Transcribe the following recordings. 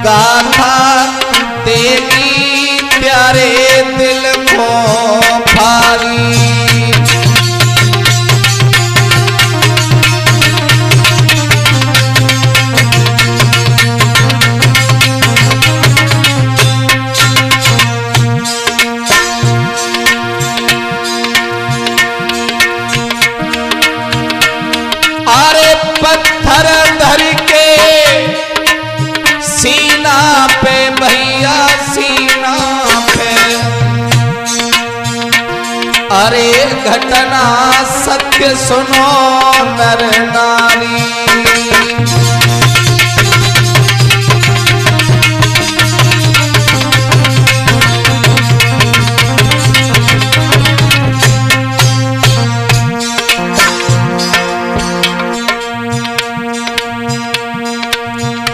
गाथा तेरी प्यारे दिल को भारी। अरे पत्थर धर के सीना पे भैया सीना पे, अरे घटना सत्य सुनो नर नारी।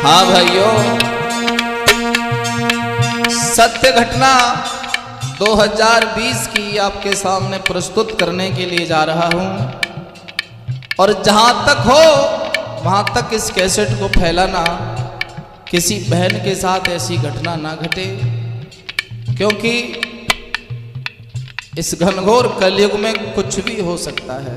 हाँ भाइयों, सत्य घटना 2020 की आपके सामने प्रस्तुत करने के लिए जा रहा हूं। और जहां तक हो वहां तक इस कैसेट को फैलाना, किसी बहन के साथ ऐसी घटना ना घटे, क्योंकि इस घनघोर कलयुग में कुछ भी हो सकता है।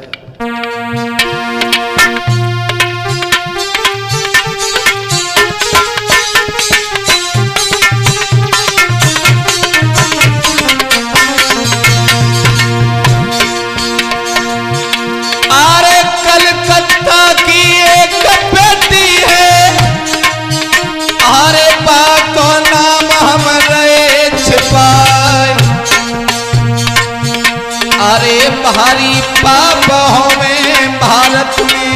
अरे भारी पाप में भारत में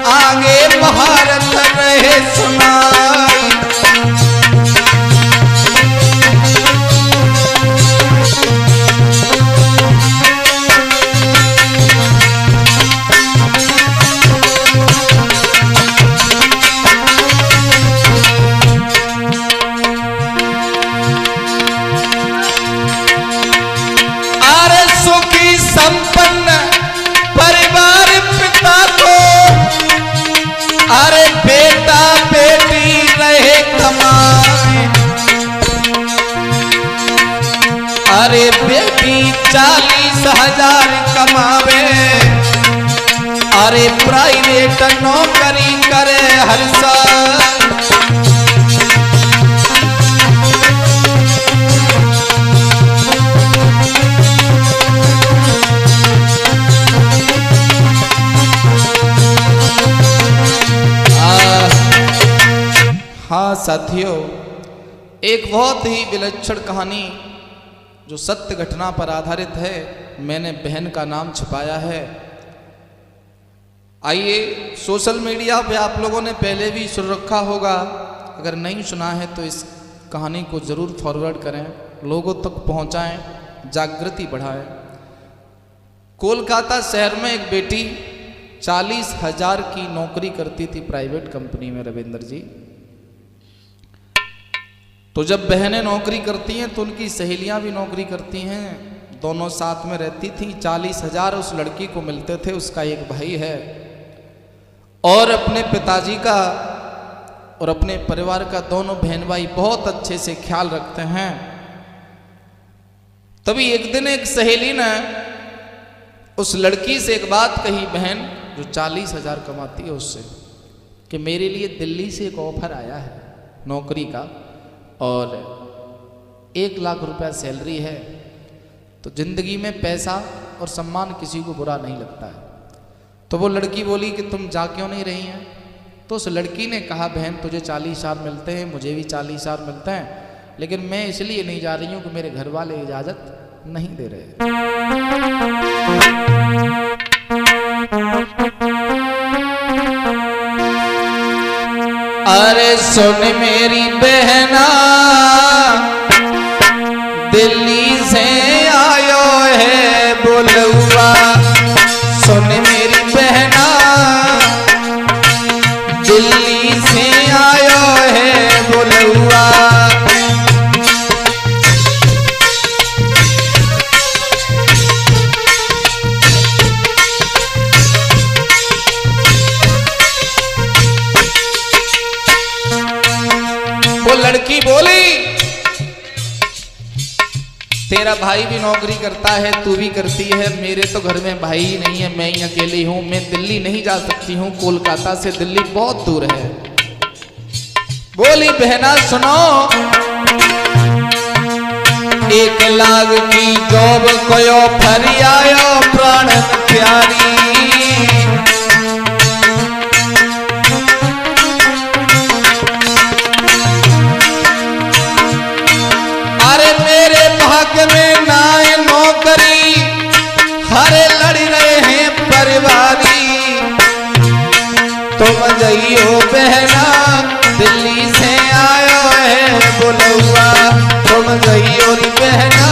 आगे भारत रहे सुनाई। संपन्न परिवार पिता को, अरे बेटा बेटी रहे कमाए। अरे बेटी 40,000 कमावे, अरे प्राइवेट नौकरी करे हर साल। हाँ साथियों, एक बहुत ही विलक्षण कहानी जो सत्य घटना पर आधारित है, मैंने बहन का नाम छुपाया है। आइए, सोशल मीडिया पे आप लोगों ने पहले भी सुन रखा होगा, अगर नहीं सुना है तो इस कहानी को ज़रूर फॉरवर्ड करें, लोगों तक पहुंचाएं, जागृति बढ़ाएं। कोलकाता शहर में एक बेटी 40,000 की नौकरी करती थी प्राइवेट कंपनी में, रविंद्र जी। तो जब बहनें नौकरी करती हैं तो उनकी सहेलियां भी नौकरी करती हैं, दोनों साथ में रहती थी। 40,000 उस लड़की को मिलते थे। उसका एक भाई है और अपने पिताजी का और अपने परिवार का, दोनों बहन भाई बहुत अच्छे से ख्याल रखते हैं। तभी एक दिन एक सहेली ने उस लड़की से एक बात कही, बहन जो 40,000 कमाती है उससे, कि मेरे लिए दिल्ली से एक ऑफर आया है नौकरी का और 1 लाख रुपया सैलरी है। तो जिंदगी में पैसा और सम्मान किसी को बुरा नहीं लगता है। तो वो लड़की बोली कि तुम जा क्यों नहीं रही हैं? तो उस लड़की ने कहा, बहन तुझे 40,000 मिलते हैं, मुझे भी 40,000 मिलते हैं, लेकिन मैं इसलिए नहीं जा रही हूँ कि मेरे घर वाले इजाज़त नहीं दे रहे। अरे सुन मेरी बहना, दिल्ली से आयो है बुलवा। सुन मेरी बहना, दिल्ली से आयो है बुलवा। लड़की बोली तेरा भाई भी नौकरी करता है, तू भी करती है, मेरे तो घर में भाई ही नहीं है, मैं ही अकेली हूं, मैं दिल्ली नहीं जा सकती हूं, कोलकाता से दिल्ली बहुत दूर है। बोली बहना सुनो, 1 लाख की जॉब कोयो फरी आयो प्राण प्यारी। अरे मेरे भाग्य में ना है नौकरी, हरे लड़ रहे हैं परिवारी। तुम जइयो बहना दिल्ली से आयो है बुलौआ, तुम जइयो री बहना।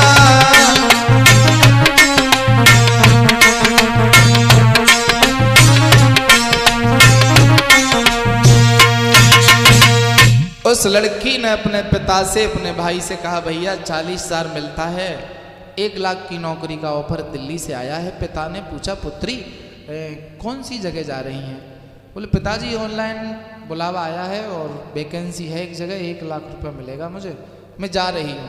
उस लड़की ने अपने पिता से, अपने भाई से कहा भैया 40,000 मिलता है, 1 लाख की नौकरी का ऑफर दिल्ली से आया है। पिता ने पूछा पुत्री कौन सी जगह जा रही हैं? बोले पिताजी ऑनलाइन बुलावा आया है और वैकेंसी है एक जगह, 1 लाख रुपया मिलेगा मुझे, मैं जा रही हूँ।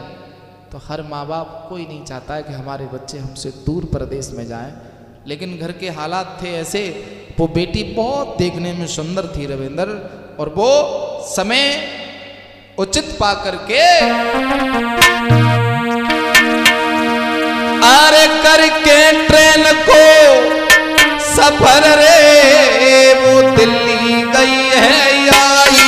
तो हर माँ बाप कोई नहीं चाहता है कि हमारे बच्चे हमसे दूर प्रदेश में जाएं, लेकिन घर के हालात थे ऐसे। वो बेटी बहुत देखने में सुंदर थी रविंद्र, और वो समय उचित पा करके आरे करके ट्रेन को सफर रे वो दिल्ली गई है आई।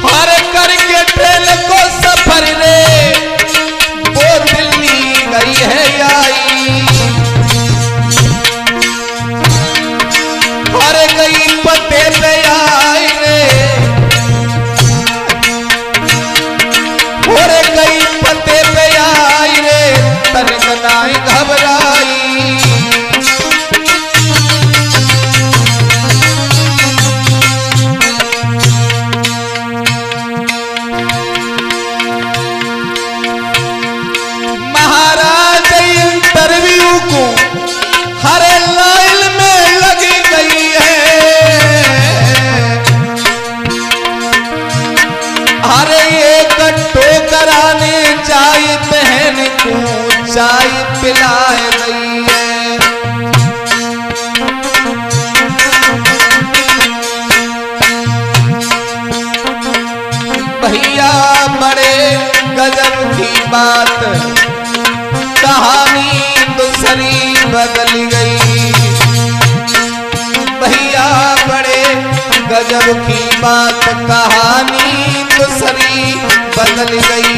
हर करके ट्रेन को सफर रे वो दिल्ली गई है आई। हर गई पते पे आई रे, और गई पते पे आई रे, तनिक नाई घबराई। महाराज इंटरव्यू को हरे लाइन में लगी गई है। अरे एक टोकराने चाय बहन को चाय पिलाए गई है। भैया बड़े गजब की बात, कहानी दूसरी बदल गई। भैया बड़े गजब की बात, कहानी दूसरी बदल गई।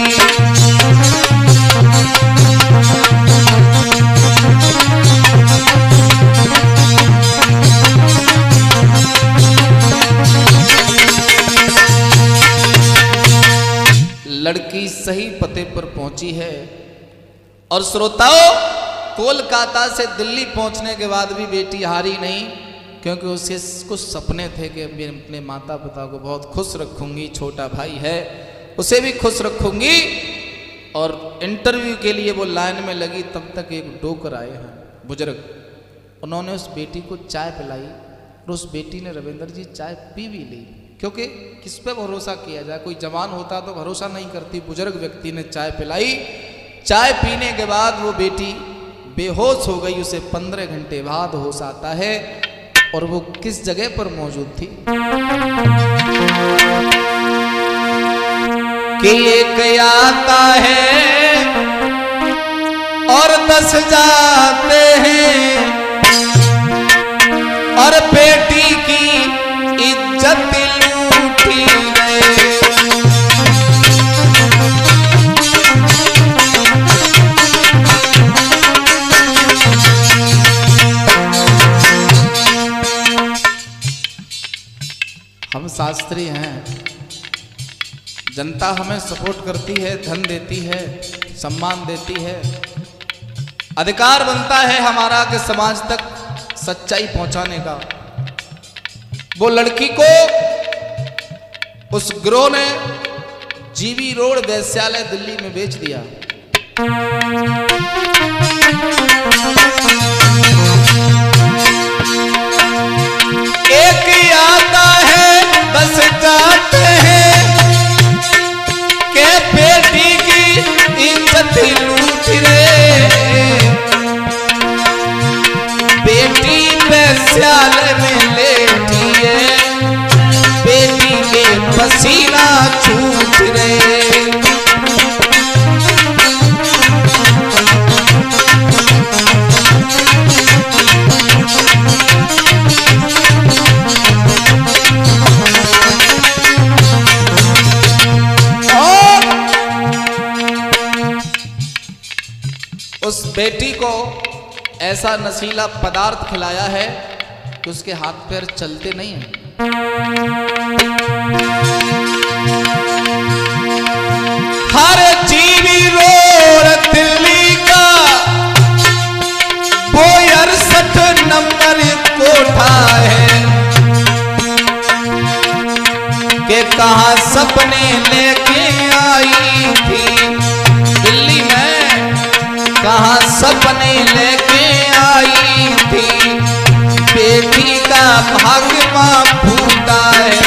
लड़की सही पते पर पहुंची है। और श्रोताओं, कोलकाता से दिल्ली पहुंचने के बाद भी बेटी हारी नहीं, क्योंकि उसके कुछ सपने थे कि मैं अपने माता पिता को बहुत खुश रखूंगी, छोटा भाई है उसे भी खुश रखूंगी। और इंटरव्यू के लिए वो लाइन में लगी, तब तक एक डोकर आए हैं बुजुर्ग, उन्होंने उस बेटी को चाय पिलाई, और उस बेटी ने रविंद्र जी चाय पी भी ली, क्योंकि किस पे भरोसा किया जाए, कोई जवान होता तो भरोसा नहीं करती। बुजुर्ग व्यक्ति ने चाय पिलाई, चाय पीने के बाद वो बेटी बेहोश हो गई। उसे 15 घंटे बाद होश आता है, और वो किस जगह पर मौजूद थी कि एक आता है और 10 जाते हैं, और बेटी की इज्जत लूटी गए। हम शास्त्री हैं, जनता हमें सपोर्ट करती है, धन देती है, सम्मान देती है, अधिकार बनता है हमारा कि समाज तक सच्चाई पहुंचाने का। वो लड़की को उस गिरोह ने जीवी रोड वैश्यालय दिल्ली में बेच दिया, एक आता है बस जाते हैं के बेटी की इज्जत लूट रे, बेटी पैस्याल में लेटी है, बेटी के पसीना छूट रे। उस बेटी को ऐसा नशीला पदार्थ खिलाया है कि उसके हाथ पैर चलते नहीं हैं। हर जीवी रोड दिल्ली का वो 68 नंबर कोठा है कि कहां सपने लेके आई थी, दिल्ली में कहां सपने लेके आई थी, बेटी का भाग्य मां फूटा है।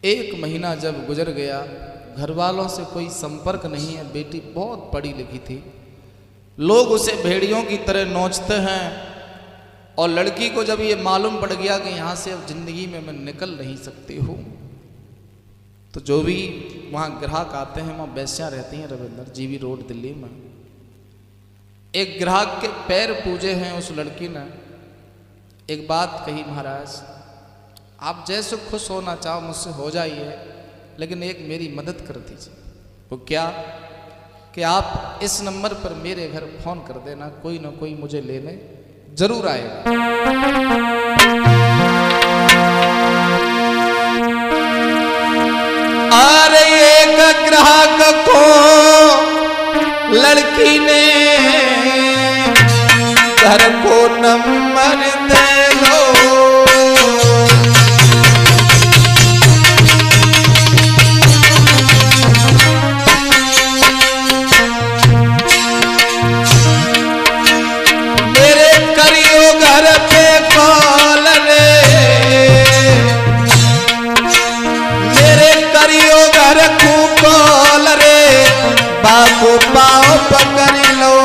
एक महीना जब गुजर गया, घर वालों से कोई संपर्क नहीं है, बेटी बहुत पढ़ी लिखी थी, लोग उसे भेड़ियों की तरह नोचते हैं, और लड़की को जब ये मालूम पड़ गया कि यहाँ से अब जिंदगी में मैं निकल नहीं सकती हूँ, तो जो भी वहाँ ग्राहक आते हैं, वहाँ बेस्याँ रहती हैं रविंद्र, जीवी रोड दिल्ली में। एक ग्राहक के पैर पूजे हैं उस लड़की ने, एक बात कही, महाराज आप जैसे खुश होना चाहो मुझसे हो जाइए, लेकिन एक मेरी मदद कर दीजिए। वो क्या? कि आप इस नंबर पर मेरे घर फोन कर देना, कोई ना कोई मुझे लेने जरूर आएगा। अरे एक ग्राहक को लड़की ने घर को नंबर दे दो, बाबू पाओ पकड़ लो।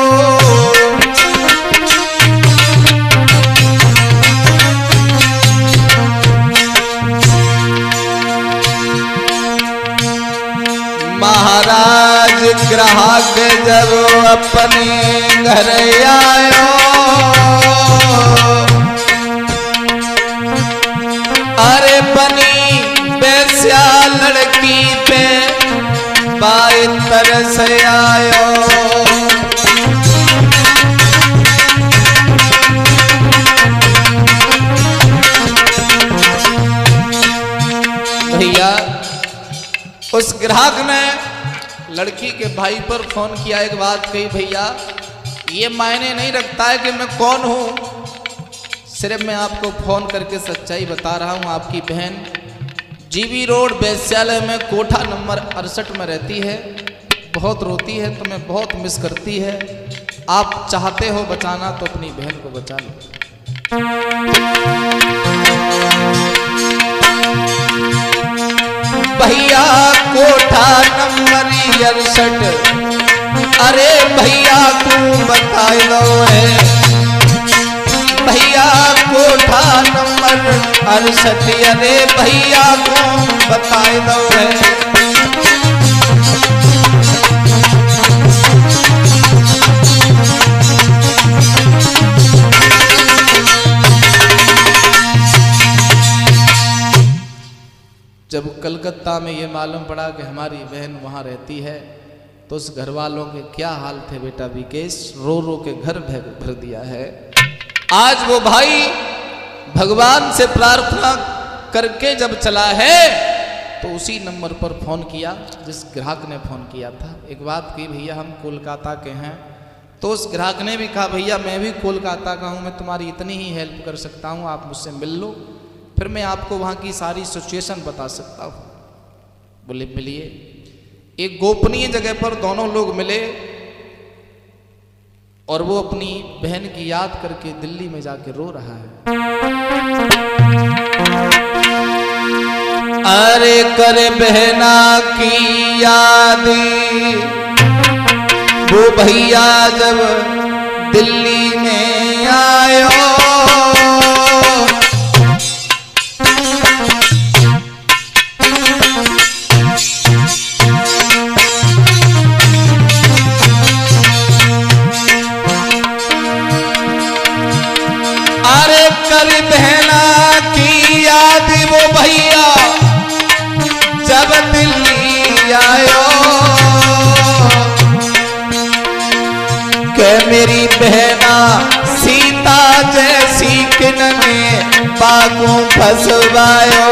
महाराज ग्राहक जब अपने घर आयो, अरे बनी बेस्या लड़की पे बाई तरस आयो। भैया उस ग्राहक ने लड़की के भाई पर फोन किया, एक बात कही, भैया ये मायने नहीं रखता है कि मैं कौन हूं, सिर्फ मैं आपको फोन करके सच्चाई बता रहा हूं। आपकी बहन जीवी रोड वैश्यालय में कोठा नंबर 68 में रहती है, बहुत रोती है, तुम्हें बहुत मिस करती है। आप चाहते हो बचाना तो अपनी बहन को बचा लो। भैया कोठा नंबर 68, अरे भैया तू बता लो है, भैया कोठा नंबर 68, अरे भैया को बता दो है। जब कलकत्ता में ये मालूम पड़ा कि हमारी बहन वहाँ रहती है, तो उस घर वालों के क्या हाल थे बेटा विकेश, रो रो के घर भर दिया है। आज वो भाई भगवान से प्रार्थना करके जब चला है, तो उसी नंबर पर फोन किया जिस ग्राहक ने फोन किया था। एक बात की भैया, हम कोलकाता के हैं, तो उस ग्राहक ने भी कहा भैया मैं भी कोलकाता का हूँ, मैं तुम्हारी इतनी ही हेल्प कर सकता हूँ, आप मुझसे मिल लो, फिर मैं आपको वहाँ की सारी सिचुएशन बता सकता हूँ। बोले मिलिए। एक गोपनीय जगह पर दोनों लोग मिले और वो अपनी बहन की याद करके दिल्ली में जाके रो रहा है। अरे करे बहना की याद वो भैया जब दिल्ली में आयो, अरे कर बहना की याद वो भैया जब दिल्ली आयो, के मेरी बहना सीता जैसी किनने बागों फसवायो।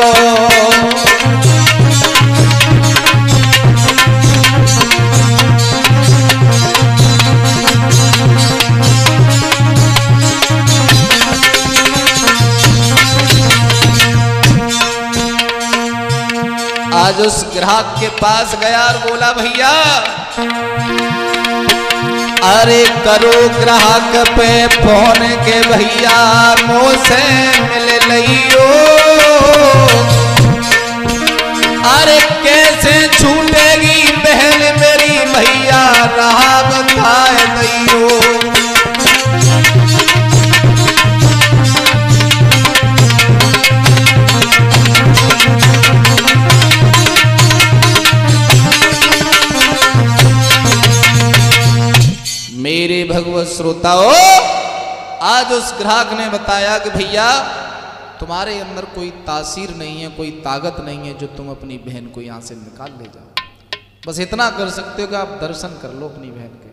आज उस ग्राहक के पास गया और बोला भैया अरे करो ग्राहक पे फोन के भैया मुझसे मिल लियो, अरे कैसे छूटेगी बहन मेरी भैया राह बताए दियो। मेरे भगवत श्रोताओ, आज उस ग्राहक ने बताया कि भैया तुम्हारे अंदर कोई तासीर नहीं है, कोई ताकत नहीं है जो तुम अपनी बहन को यहां से निकाल ले जाओ। बस इतना कर सकते हो कि आप दर्शन कर लो अपनी बहन के।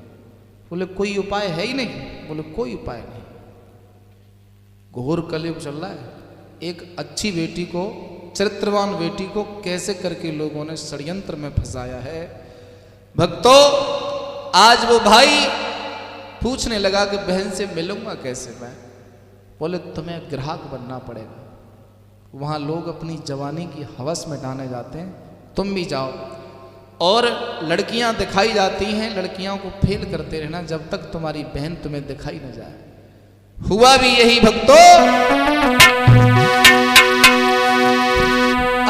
बोले कोई उपाय है ही नहीं? बोले कोई उपाय नहीं। घोर कलयुग चल रहा है। एक अच्छी बेटी को, चरित्रवान बेटी को कैसे करके लोगों ने षड्यंत्र में फंसाया है। भक्तों, आज वो भाई पूछने लगा कि बहन से मिलूंगा कैसे मैं? बोले तुम्हें ग्राहक बनना पड़ेगा। वहाँ लोग अपनी जवानी की हवस में डाले जाते हैं, तुम भी जाओ और लड़कियां दिखाई जाती हैं, लड़कियों को फेल करते रहना जब तक तुम्हारी बहन तुम्हें दिखाई न जाए। हुआ भी यही भक्तों।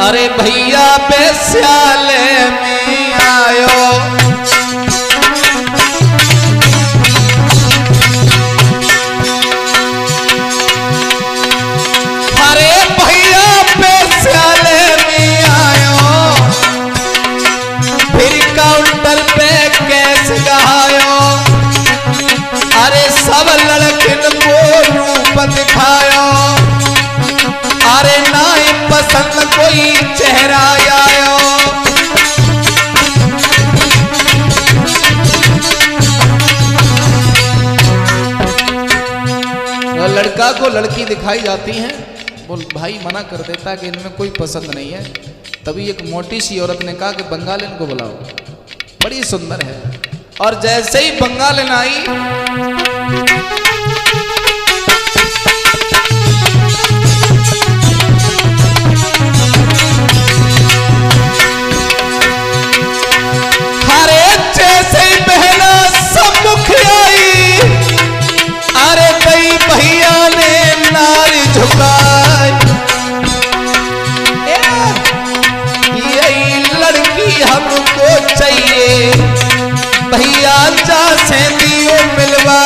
अरे भैया बेस्याले में आयो, सब लड़किन को रूप दिखायो, अरे नाई पसंद कोई चेहरा आयो। लड़का को लड़की दिखाई जाती है, बोल भाई मना कर देता कि इनमें कोई पसंद नहीं है। तभी एक मोटी सी औरत ने कहा कि बंगालिन को बुलाओ, बड़ी सुंदर है। और जैसे ही बंगालिन आई, हरे जैसे ही बहना सम्मुख आई, अरे कई भैया ने नारी झुकाई। यही लड़की हमको चाहिए भैया, जा से दियो मिलवा।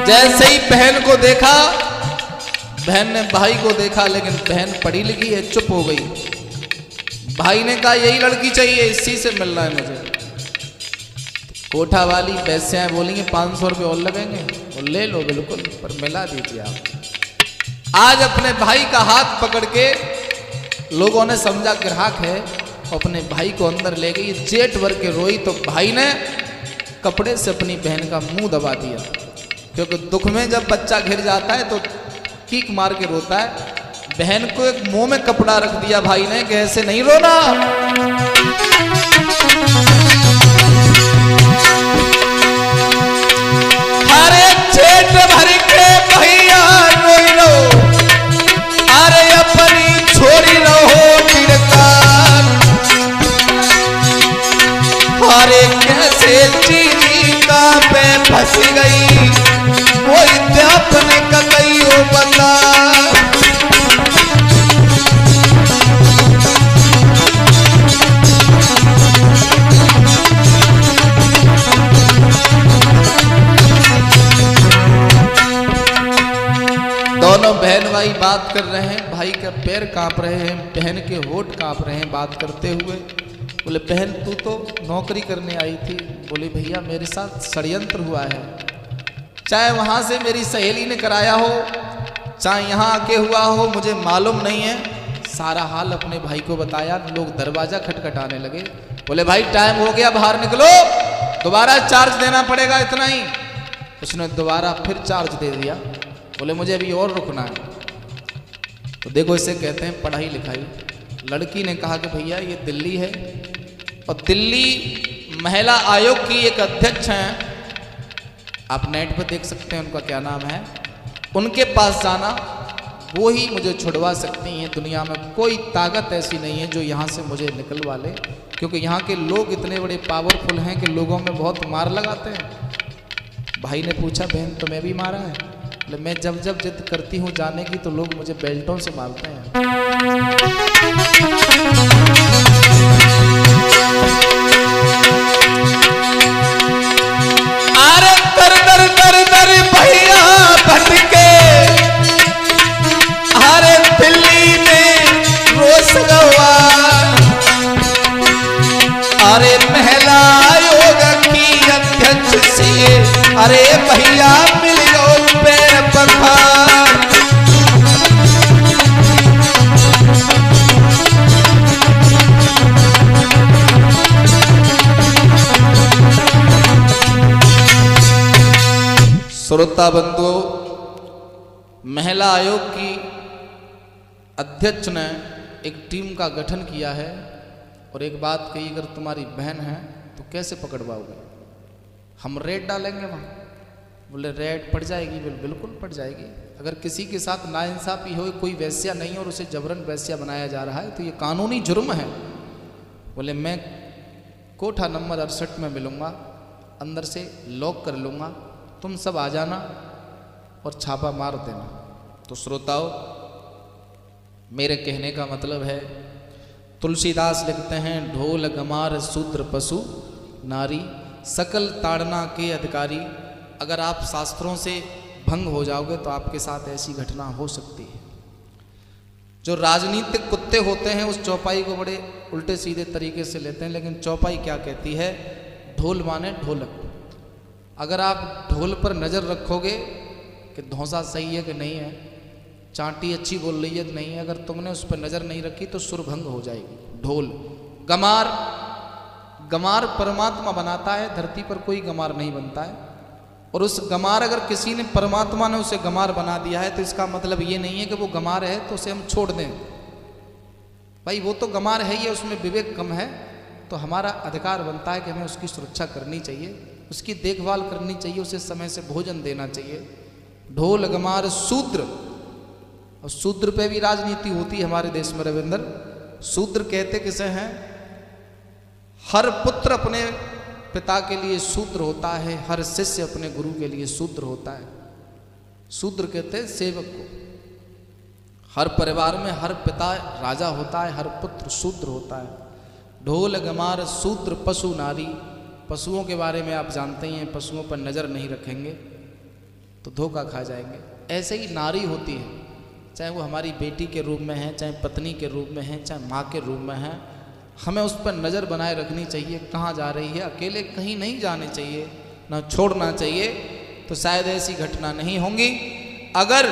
जैसे ही बहन को देखा, बहन ने भाई को देखा, लेकिन बहन पढ़ी लिखी है, चुप हो गई। भाई ने कहा यही लड़की चाहिए, इसी से मिलना है मुझे। कोठा वाली पैसे बोलेंगे 500 रुपये और लगेंगे, और ले लो बिल्कुल, पर मिला दीजिए आप। आज अपने भाई का हाथ पकड़ के लोगों ने समझा ग्राहक है, अपने भाई को अंदर ले गई, जेठ भर के रोई तो भाई ने कपड़े से अपनी बहन का मुंह दबा दिया। क्योंकि दुख में जब बच्चा घिर जाता है तो कीक मार के रोता है। बहन को एक मुंह में कपड़ा रख दिया भाई ने कि ऐसे नहीं रोना। अरे चेट भर के भैया रोई रो, अरे अपनी छोरी रहो तिड़कार। अरे कैसे चीनी का पे फंस गई, वो अपने कई बता। दोनों बहन भाई बात कर रहे हैं, भाई का पैर कांप रहे हैं, बहन के होठ कांप रहे हैं बात करते हुए। बोले बहन तू तो नौकरी करने आई थी। बोली भैया मेरे साथ षड्यंत्र हुआ है, चाहे वहां से मेरी सहेली ने कराया हो, चाहे यहाँ आके हुआ हो, मुझे मालूम नहीं है। सारा हाल अपने भाई को बताया। लोग दरवाजा खटखटाने लगे। बोले भाई टाइम हो गया, बाहर निकलो, दोबारा चार्ज देना पड़ेगा इतना ही। उसने दोबारा फिर चार्ज दे दिया। बोले मुझे अभी और रुकना है। तो देखो इसे कहते हैं पढ़ाई लिखाई। लड़की ने कहा कि भैया ये दिल्ली है और दिल्ली महिला आयोग की एक अध्यक्ष हैं, आप नेट पर देख सकते हैं उनका क्या नाम है। उनके पास जाना, वो ही मुझे छुड़वा सकती हैं। दुनिया में कोई ताकत ऐसी नहीं है जो यहाँ से मुझे निकलवा ले, क्योंकि यहाँ के लोग इतने बड़े पावरफुल हैं कि लोगों में बहुत मार लगाते हैं। भाई ने पूछा बहन तुम्हें भी मारा है? मैं जब जब जिद करती हूँ जाने की तो लोग मुझे बेल्टों से मारते हैं। अरे दर दर दर दर भैया भटके, अरे दिल्ली में रोज गवा, अरे महिला आयोग की अध्यक्ष से अरे भैया मिल गो पैर पखार। श्रोता बंधुओं, महिला आयोग की अध्यक्ष ने एक टीम का गठन किया है और एक बात कही, अगर तुम्हारी बहन है तो कैसे पकड़वाओगे? हम रेड डालेंगे वहाँ। बोले रेड पड़ जाएगी? बोले बिल्कुल पड़ जाएगी। अगर किसी के साथ नाइंसाफी हो, कोई वैश्या नहीं और उसे जबरन वैश्या बनाया जा रहा है तो ये कानूनी जुर्म है। बोले मैं कोठा नंबर 68 में मिलूँगा, अंदर से लॉक कर लूँगा, तुम सब आ जाना और छापा मार देना। तो श्रोताओं, मेरे कहने का मतलब है, तुलसीदास लिखते हैं ढोल गमार शूद्र पशु नारी सकल ताड़ना के अधिकारी। अगर आप शास्त्रों से भंग हो जाओगे तो आपके साथ ऐसी घटना हो सकती है। जो राजनीतिक कुत्ते होते हैं उस चौपाई को बड़े उल्टे सीधे तरीके से लेते हैं, लेकिन चौपाई क्या कहती है? ढोल माने ढोलक। अगर आप ढोल पर नज़र रखोगे कि धौंसा सही है कि नहीं है, चांटी अच्छी बोल रही है कि नहीं है, अगर तुमने उस पर नज़र नहीं रखी तो सुरभंग हो जाएगी। ढोल गमार, गमार परमात्मा बनाता है, धरती पर कोई गमार नहीं बनता है। और उस गमार, अगर किसी ने, परमात्मा ने उसे गमार बना दिया है तो इसका मतलब ये नहीं है कि वो गमार है तो उसे हम छोड़ दें। भाई वो तो गमार है ही, उसमें विवेक कम है, तो हमारा अधिकार बनता है कि हमें उसकी सुरक्षा करनी चाहिए, उसकी देखभाल करनी चाहिए, उसे समय से भोजन देना चाहिए। ढोल गमार शूद्र, और शूद्र पे भी राजनीति होती है हमारे देश में रविंद्र। शूद्र कहते किसे हैं? हर पुत्र अपने पिता के लिए शूद्र होता है, हर शिष्य अपने गुरु के लिए शूद्र होता है। शूद्र कहते हैं सेवक को। हर परिवार में हर पिता राजा होता है, हर पुत्र शूद्र होता है। ढोल गमार शूद्र पशु नारी, पशुओं के बारे में आप जानते ही हैं, पशुओं पर नज़र नहीं रखेंगे तो धोखा खा जाएंगे। ऐसे ही नारी होती है, चाहे वो हमारी बेटी के रूप में है, चाहे पत्नी के रूप में है, चाहे माँ के रूप में है, हमें उस पर नज़र बनाए रखनी चाहिए। कहाँ जा रही है, अकेले कहीं नहीं जाने चाहिए, ना छोड़ना चाहिए, तो शायद ऐसी घटना नहीं होंगी। अगर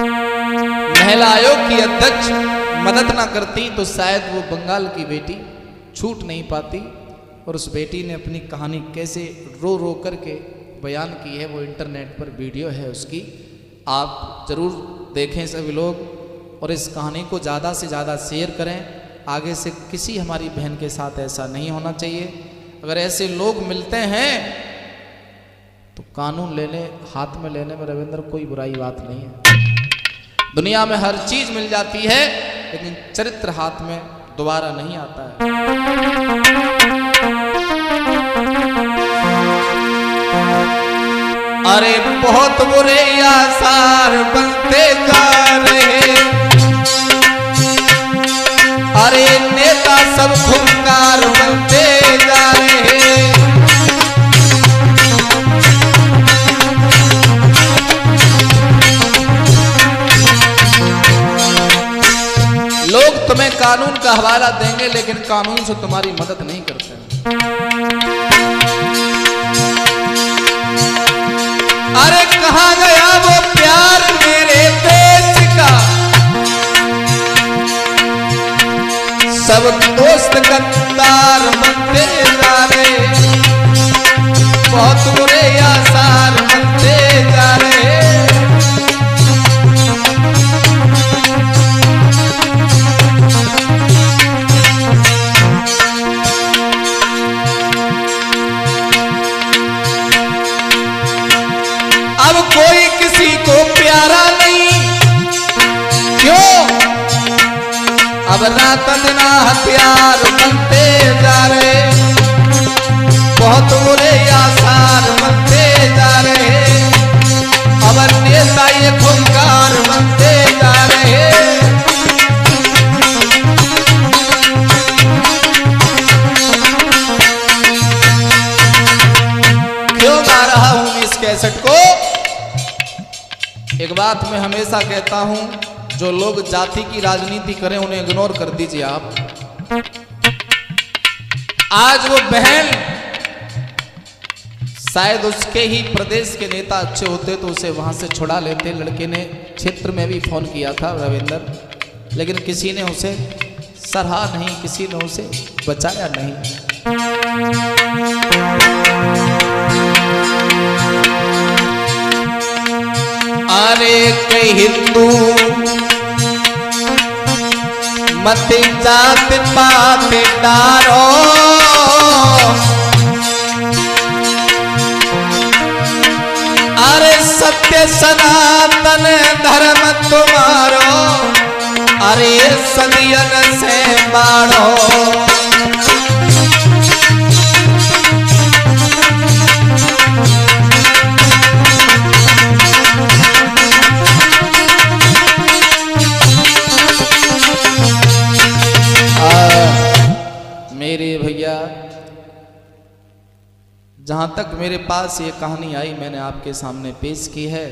महिला आयोग की अध्यक्ष मदद ना करती तो शायद वो बंगाल की बेटी छूट नहीं पाती। और उस बेटी ने अपनी कहानी कैसे रो रो करके बयान की है, वो इंटरनेट पर वीडियो है उसकी, आप ज़रूर देखें सभी लोग, और इस कहानी को ज़्यादा से ज़्यादा शेयर करें। आगे से किसी हमारी बहन के साथ ऐसा नहीं होना चाहिए। अगर ऐसे लोग मिलते हैं तो कानून हाथ में लेने में रविंद्र कोई बुराई बात नहीं है। दुनिया में हर चीज मिल जाती है, लेकिन चरित्र हाथ में दोबारा नहीं आता है। अरे बहुत बुरे आसार बनते जा रहे, अरे नेता सब खूंखार बनते जा रहे। लोग तुम्हें कानून का हवाला देंगे, लेकिन कानून से तुम्हारी मदद नहीं करते। अरे कहाँ गया वो प्यार मेरे देश का, सब दोस्त गद्दार बनते जा रहे, बहुत बुरे आसार बनते जा रहे। अब कोई किसी को प्यारा नहीं, क्यों? अब रात दिन हथियार बनते जा रहे, बहुत बुरे आसार बनते जा रहे। अब नेता ये खूंखार बनते जा रहे। क्यों गा रहा हूं इस कैसेट को? एक बात मैं हमेशा कहता हूं, जो लोग जाति की राजनीति करें उन्हें इग्नोर कर दीजिए आप। आज वो बहन, शायद उसके ही प्रदेश के नेता अच्छे होते तो उसे वहां से छुड़ा लेते। लड़के ने क्षेत्र में भी फोन किया था रविंदर, लेकिन किसी ने उसे सराहा नहीं, किसी ने उसे बचाया नहीं। अरे कई हिंदू मत जात पात डारो, अरे सत्य सनातन धर्म तुम्हारो, अरे सदियन से बाढ़ो। मेरे भैया, जहाँ तक मेरे पास ये कहानी आई मैंने आपके सामने पेश की है।